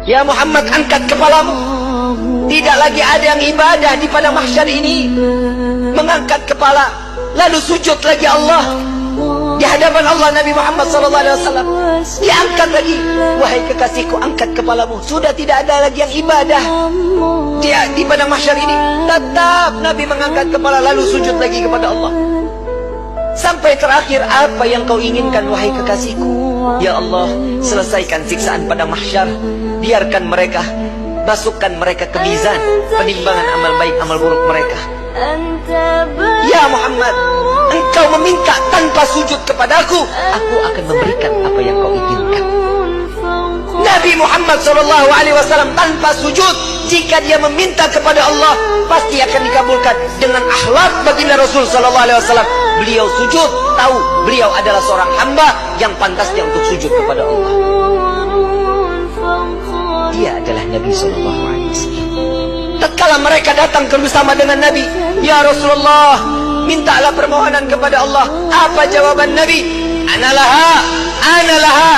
Ya Muhammad, angkat kepalamu. Tidak lagi ada yang ibadah di padang mahsyar ini. Mengangkat kepala, lalu sujud lagi Allah di hadapan Allah. Nabi Muhammad SAW diangkat lagi. Wahai kekasihku, angkat kepalamu. Sudah tidak ada lagi yang ibadah di padang mahsyar ini. Tetap Nabi mengangkat kepala lalu sujud lagi kepada Allah. Sampai terakhir, apa yang kau inginkan wahai kekasihku? Ya Allah, selesaikan siksaan padang mahsyar. Biarkan mereka, masukkan mereka ke mizan penimbangan amal baik amal buruk mereka. Ya Muhammad, engkau meminta tanpa sujud kepadaku, aku akan memberikan apa yang kau inginkan. Nabi Muhammad SAW tanpa sujud, jika dia meminta kepada Allah, pasti akan dikabulkan. Dengan akhlak baginda Rasul SAW, beliau sujud, tahu beliau adalah seorang hamba yang pantasnya untuk sujud kepada Allah. Dia adalah Nabi SAW. Tatkala mereka datang bersama dengan Nabi, ya Rasulullah, mintalah permohonan kepada Allah. Apa jawaban Nabi? Analaha, analaha,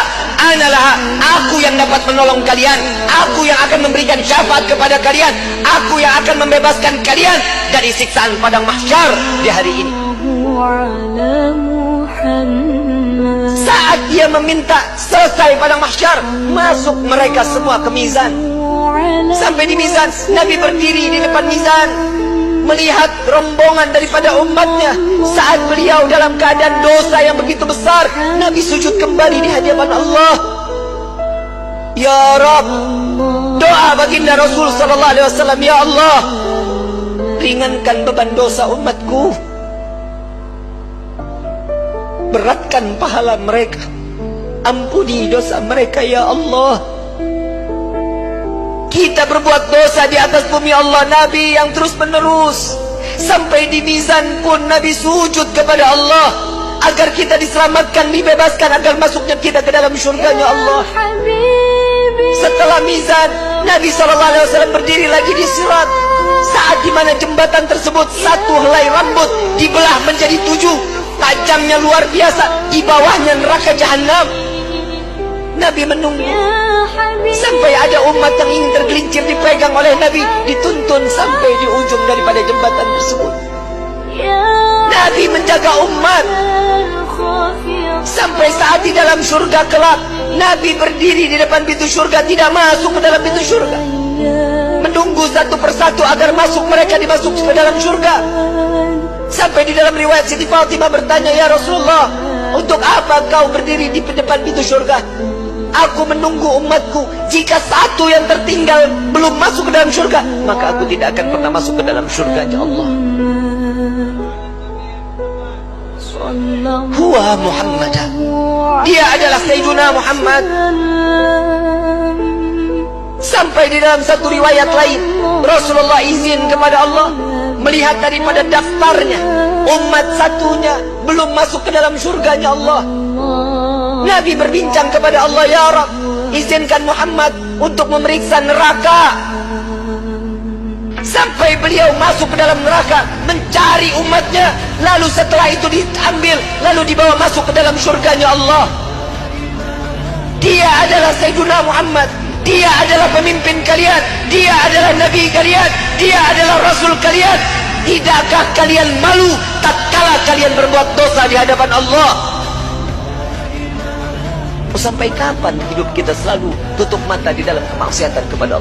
analaha. Aku yang dapat menolong kalian. Aku yang akan memberikan syafaat kepada kalian. Aku yang akan membebaskan kalian dari siksaan padang mahsyar di hari ini. Saat dia meminta selesai padang mahsyar, masuk mereka semua ke mizan. Sampai di mizan, Nabi berdiri di depan mizan, melihat rombongan daripada umatnya. Saat beliau dalam keadaan dosa yang begitu besar, Nabi sujud kembali di hadapan Allah. Ya Rabb, doa baginda Rasul SAW, ya Allah, ringankan beban dosa umatku, beratkan pahala mereka, ampuni dosa mereka ya Allah. Kita berbuat dosa di atas bumi Allah, Nabi yang terus menerus. Sampai di mizan pun Nabi sujud kepada Allah agar kita diselamatkan, dibebaskan, agar masuknya kita ke dalam syurganya Allah. Setelah mizan, Nabi SAW berdiri lagi di sirat. Saat dimana jembatan tersebut, satu helai rambut dibelah menjadi 7. Tajamnya luar biasa. Di bawahnya neraka jahanam. Nabi menunggu sampai ada umat yang ingin tergelincir, dipegang oleh Nabi, dituntun sampai di ujung daripada jembatan tersebut. Nabi menjaga umat sampai saat di dalam surga kelak, Nabi berdiri di depan pintu surga, tidak masuk ke dalam pintu surga, menunggu satu persatu agar masuk, mereka dimasuk ke dalam surga. Sampai di dalam riwayat Siti Fatimah bertanya, ya Rasulullah, untuk apa kau berdiri di depan pintu surga? Aku menunggu umatku. Jika satu yang tertinggal belum masuk ke dalam surga, maka aku tidak akan pernah masuk ke dalam surga-Nya Allah. Huwa Muhammad, dia adalah Sayyiduna Muhammad. Sampai di dalam satu riwayat lain, Rasulullah izin kepada Allah melihat daripada daftarnya, umat satunya belum masuk ke dalam surga-Nya Allah. Nabi berbincang kepada Allah, ya Rabb, izinkan Muhammad untuk memeriksa neraka. Sampai beliau masuk ke dalam neraka, mencari umatnya. Lalu setelah itu diambil, lalu dibawa masuk ke dalam surganya Allah. Dia adalah Sayyiduna Muhammad. Dia adalah pemimpin kalian. Dia adalah Nabi kalian. Dia adalah Rasul kalian. Tidakkah kalian malu tatkala kalian berbuat dosa di hadapan Allah? Sampai kapan hidup kita selalu tutup mata di dalam kemaksiatan kepada Allah?